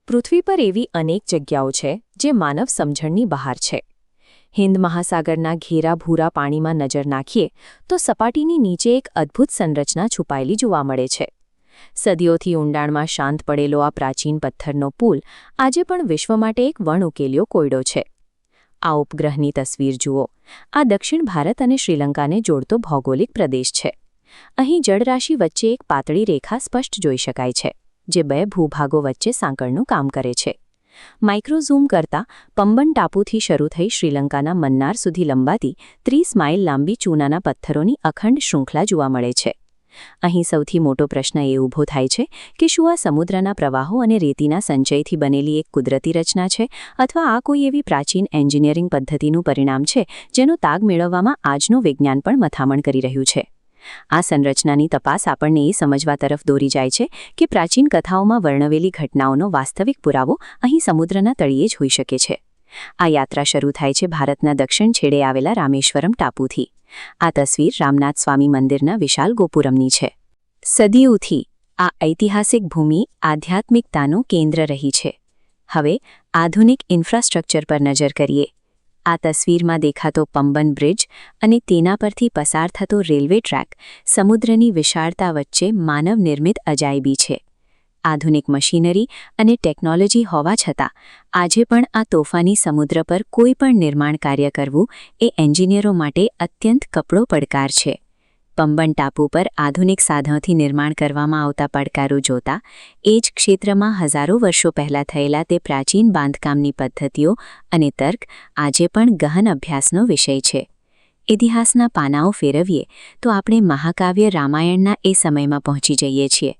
પૃથ્વી પર એવી અનેક જગ્યાઓ છે જે માનવ સમજણની બહાર છે. હિન્દ મહાસાગરના ઘેરા ભૂરા પાણીમાં નજર નાખીએ તો સપાટીની નીચે એક અદ્ભુત સંરચના છુપાયેલી જોવા મળે છે. સદીઓથી ઊંડાણમાં શાંત પડેલો આ પ્રાચીન પથ્થરનો પુલ આજે પણ વિશ્વ માટે એક વણઉકેલ્યો કોયડો છે. આ ઉપગ્રહની તસવીર જુઓ. આ દક્ષિણ ભારત અને શ્રીલંકાને જોડતો ભૌગોલિક પ્રદેશ છે. અહીં જળરાશિ વચ્ચે એક પાતળી રેખા સ્પષ્ટ જોઈ શકાય છે, જે બે ભૂભાગો વચ્ચે સાંકળનું કામ કરે છે. માઇક્રોઝૂમ કરતાં પંબન ટાપુથી શરૂ થઈ શ્રીલંકાના મન્નાર સુધી લંબાતી 30 માઇલ લાંબી ચૂનાના પથ્થરોની અખંડ શૃંખલા જોવા મળે છે. અહીં સૌથી મોટો પ્રશ્ન એ ઊભો થાય છે કે શું આ સમુદ્રના પ્રવાહો અને રેતીના સંચયથી બનેલી એક કુદરતી રચના છે, અથવા આ કોઈ એવી પ્રાચીન એન્જિનિયરિંગ પદ્ધતિનું પરિણામ છે જેનો તાગ મેળવવામાં આજનું વિજ્ઞાન પણ મથામણ કરી રહ્યું છે. આ સંરચનાની તપાસ આપણને એ સમજવા તરફ દોરી જાય છે કે પ્રાચીન કથાઓમાં વર્ણવેલી ઘટનાઓનો વાસ્તવિક પુરાવો અહીં સમુદ્રના તળિયે જ હોઈ શકે છે. આ યાત્રા શરૂ થાય છે ભારતના દક્ષિણ છેડે આવેલા રામેશ્વરમ ટાપુથી. આ તસવીર રામનાથ સ્વામી મંદિરના વિશાળ ગોપુરમની છે. સદીઓથી આ ઐતિહાસિક ભૂમિ આધ્યાત્મિકતાનું કેન્દ્ર રહી છે. હવે આધુનિક ઇન્ફ્રાસ્ટ્રક્ચર પર નજર કરીએ. આ તસવીરમાં દેખાતો પંબન બ્રિજ અને તેના પરથી પસાર થતો રેલવે ટ્રેક સમુદ્રની વિશાળતા વચ્ચે માનવ નિર્મિત અજાયબી છે. આધુનિક મશીનરી અને ટેકનોલોજી હોવા છતાં આજે પણ આ તોફાની સમુદ્ર પર કોઈ પણ નિર્માણ કાર્ય કરવું એ એન્જિનિયરો માટે અત્યંત કપરો પડકાર છે. પંબન ટાપુ પર આધુનિક સાધનોથી નિર્માણ કરવામાં આવતા પડકારો જોતા એ જ ક્ષેત્રમાં હજારો વર્ષો પહેલાં થયેલા તે પ્રાચીન બાંધકામની પદ્ધતિઓ અને તર્ક આજે પણ ગહન અભ્યાસનો વિષય છે. ઇતિહાસના પાનાઓ ફેરવીએ તો આપણે મહાકાવ્ય રામાયણના એ સમયમાં પહોંચી જઈએ છીએ.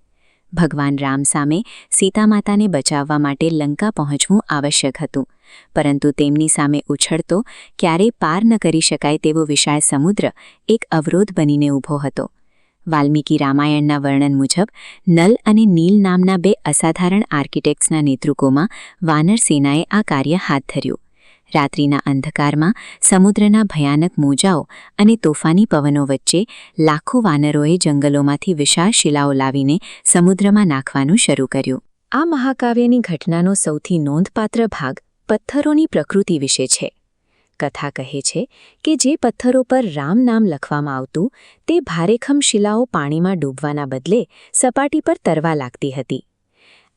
ભગવાન રામ સામે સીતા માતાને બચાવવા માટે લંકા પહોંચવું આવશ્યક હતું, પરંતુ તેમની સામે ઉછળતો, ક્યારેય પાર ન કરી શકાય તેવો વિશાળ સમુદ્ર એક અવરોધ બનીને ઊભો હતો. વાલ્મીકી રામાયણના વર્ણન મુજબ નલ અને નીલ નામના બે અસાધારણ આર્કિટેક્ટ્સના નેતૃત્વમાં વાનર સેનાએ આ કાર્ય હાથ ધર્યું. રાત્રિના અંધકારમાં સમુદ્રના ભયાનક મોજાઓ અને તોફાની પવનો વચ્ચે લાખો વાનરોએ જંગલોમાંથી વિશાળ શિલાઓ લાવીને સમુદ્રમાં નાખવાનું શરૂ કર્યું. આ મહાકાવ્યની ઘટનાનો સૌથી નોંધપાત્ર ભાગ પથ્થરોની પ્રકૃતિ વિશે છે. કથા કહે છે કે જે પથ્થરો પર રામ નામ લખવામાં આવતું તે ભારેખમ શિલાઓ પાણીમાં ડૂબવાના બદલે સપાટી પર તરવા લાગતી હતી.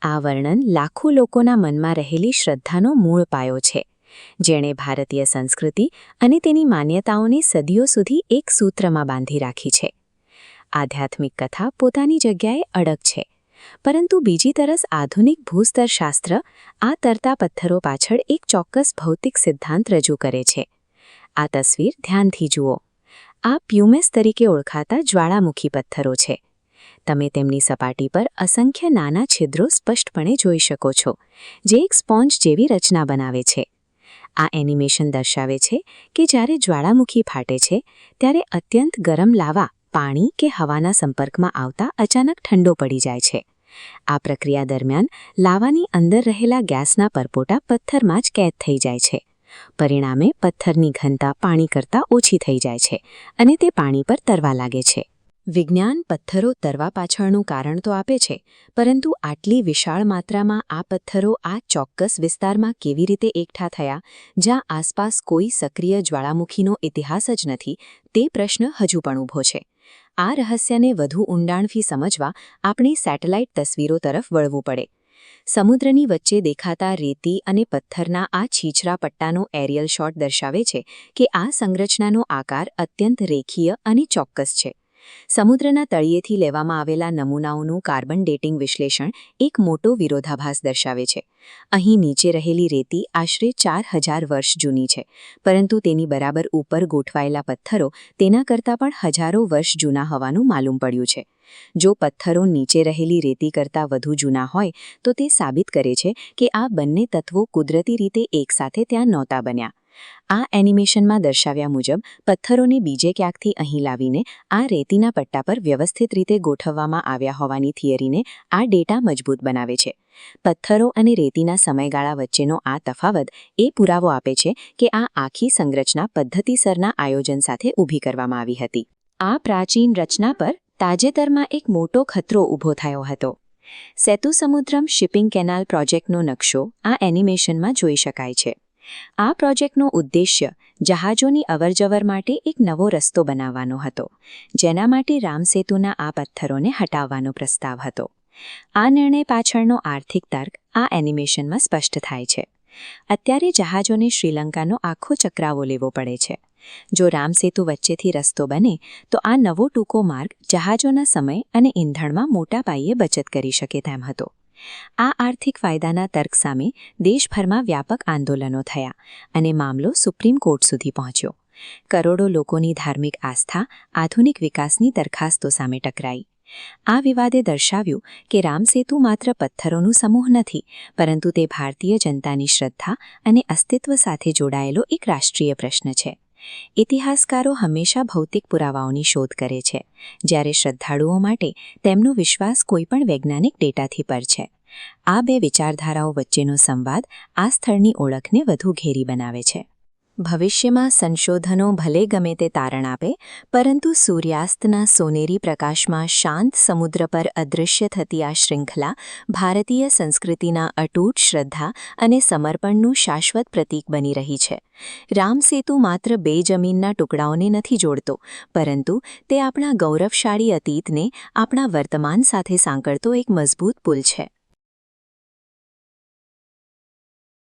આ વર્ણન લાખો લોકોના મનમાં રહેલી શ્રદ્ધાનો મૂળ પાયો છે, જેણે ભારતીય સંસ્કૃતિ અને તેની માન્યતાઓને સદીઓ સુધી એક સૂત્રમાં બાંધી રાખી છે. આધ્યાત્મિક કથા પોતાની જગ્યાએ અડગ છે, પરંતુ બીજી તરફ આધુનિક ભૂસ્તરશાસ્ત્ર આ તરતા પથ્થરો પાછળ એક ચોક્કસ ભૌતિક સિદ્ધાંત રજૂ કરે છે. આ તસવીર ધ્યાનથી જુઓ. આ પ્યુમેસ તરીકે ઓળખાતા જ્વાળામુખી પથ્થરો છે. તમે તેમની સપાટી પર અસંખ્ય નાના છિદ્રો સ્પષ્ટપણે જોઈ શકો છો, જે એક સ્પોન્જ જેવી રચના બનાવે છે. આ એનિમેશન દર્શાવે છે કે જ્યારે જ્વાળામુખી ફાટે છે ત્યારે અત્યંત ગરમ લાવા પાણી કે હવાના સંપર્કમાં આવતા અચાનક ઠંડો પડી જાય છે. આ પ્રક્રિયા દરમિયાન લાવાની અંદર રહેલા ગેસના પરપોટા પથ્થરમાં જ કેદ થઈ જાય છે. પરિણામે પથ્થરની ઘનતા પાણી કરતાં ઓછી થઈ જાય છે અને તે પાણી પર તરવા લાગે છે. વિજ્ઞાન પથ્થરો તરવા પાછળનું કારણ તો આપે છે, પરંતુ આટલી વિશાળ માત્રામાં આ પથ્થરો આ ચોક્કસ વિસ્તારમાં કેવી રીતે એકઠા થયા, જ્યાં આસપાસ કોઈ સક્રિય જ્વાળામુખીનો ઇતિહાસ જ નથી, તે પ્રશ્ન હજુ પણ ઊભો છે. આ રહસ્યને વધુ ઊંડાણથી સમજવા આપણે સેટેલાઇટ તસવીરો તરફ વળવું પડે. સમુદ્રની વચ્ચે દેખાતા રેતી અને પથ્થરના આ છીછરા પટ્ટાનો એરિયલ શોટ દર્શાવે છે કે આ સંરચનાનો આકાર અત્યંત રેખીય અને ચોક્કસ છે. સમુદ્રના તળિયેથી લેવામાં આવેલા નમૂનાઓનું કાર્બન ડેટિંગ વિશ્લેષણ એક મોટો વિરોધાભાસ દર્શાવે છે. અહીં નીચે રહેલી રેતી આશરે 4000 વર્ષ જૂની છે, પરંતુ તેની બરાબર ઉપર ગોઠવાયેલા પથ્થરો તેના કરતાં પણ હજારો વર્ષ જૂના હોવાનું માલુમ પડ્યું છે. જો પથ્થરો નીચે રહેલી રેતી કરતાં વધુ જૂના હોય તો તે સાબિત કરે છે કે આ બંને તત્વો કુદરતી રીતે એકસાથે ત્યાં નહોતા બન્યા. આ એનિમેશનમાં દર્શાવ્યા મુજબ પથ્થરોને બીજે ક્યાંકથી અહીં લાવીને આ રેતીના પટ્ટા પર વ્યવસ્થિત રીતે ગોઠવવામાં આવ્યા હોવાની થિયરીને આ ડેટા મજબૂત બનાવે છે. પથ્થરો અને રેતીના સમયગાળા વચ્ચેનો આ તફાવત એ પુરાવો આપે છે કે આ આખી સંરચના પદ્ધતિસરના આયોજન સાથે ઊભી કરવામાં આવી હતી. આ પ્રાચીન રચના પર તાજેતરમાં એક મોટો ખતરો ઊભો થયો હતો. સેતુ સમુદ્રમ શિપિંગ કેનાલ પ્રોજેક્ટનો નકશો આ એનિમેશનમાં જોઈ શકાય છે. આ પ્રોજેક્ટનો ઉદ્દેશ્ય જહાજોની અવરજવર માટે એક નવો રસ્તો બનાવવાનો હતો, જેના માટે રામસેતુના આ પથ્થરોને હટાવવાનો પ્રસ્તાવ હતો. આ નિર્ણય પાછળનો આર્થિક તર્ક આ એનિમેશનમાં સ્પષ્ટ થાય છે. અત્યારે જહાજોને શ્રીલંકાનો આખો ચક્રાવો લેવો પડે છે. જો રામસેતુ વચ્ચેથી રસ્તો બને તો આ નવો ટૂંકો માર્ગ જહાજોના સમય અને ઈંધણમાં મોટા પાયે બચત કરી શકે તેમ હતો. આ આર્થિક ફાયદાના તર્ક સામે દેશભરમાં વ્યાપક આંદોલનો થયા અને મામલો સુપ્રીમ કોર્ટ સુધી પહોંચ્યો. કરોડો લોકોની ધાર્મિક આસ્થા આધુનિક વિકાસની દરખાસ્તો સામે ટકરાઈ. આ વિવાદે દર્શાવ્યું કે રામસેતુ માત્ર પથ્થરોનું સમૂહ નથી, પરંતુ તે ભારતીય જનતાની શ્રદ્ધા અને અસ્તિત્વ સાથે જોડાયેલો એક રાષ્ટ્રીય પ્રશ્ન છે. ઇતિહાસકારો હંમેશા ભૌતિક પુરાવાઓની શોધ કરે છે, જ્યારે શ્રદ્ધાળુઓ માટે તેમનો વિશ્વાસ કોઈપણ વૈજ્ઞાનિક ડેટાથી પર છે. આ બે વિચારધારાઓ વચ્ચેનો સંવાદ આ સ્થળની ઓળખને વધુ ઘેરી બનાવે છે. ભવિષ્યમાં સંશોધનો ભલે ગમે તે તારણ આપે, પરંતુ સૂર્યાસ્તના સોનેરી પ્રકાશમાં શાંત સમુદ્ર પર અદૃશ્ય થતી આ શૃંખલા ભારતીય સંસ્કૃતિના અતૂટ શ્રદ્ધા અને સમર્પણનું શાશ્વત પ્રતીક બની રહી છે. રામસેતુ માત્ર બે જમીનના ટુકડાઓને નથી જોડતો, પરંતુ તે આપણા ગૌરવશાળી અતીતને આપણા વર્તમાન સાથે સાંકળતો એક મજબૂત પુલ છે.